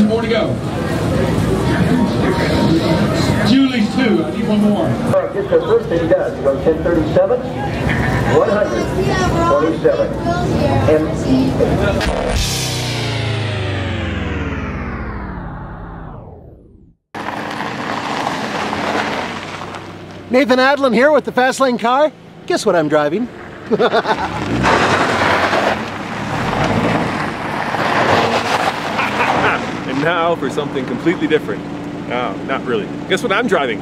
More to go. Julie's 2. I need one more. All right, just the first thing he does. He goes 1037, 127, ME8. Nathan Adlin here with the Fast Lane car. Guess what I'm driving? And now for something completely different. No, not really. Guess what I'm driving?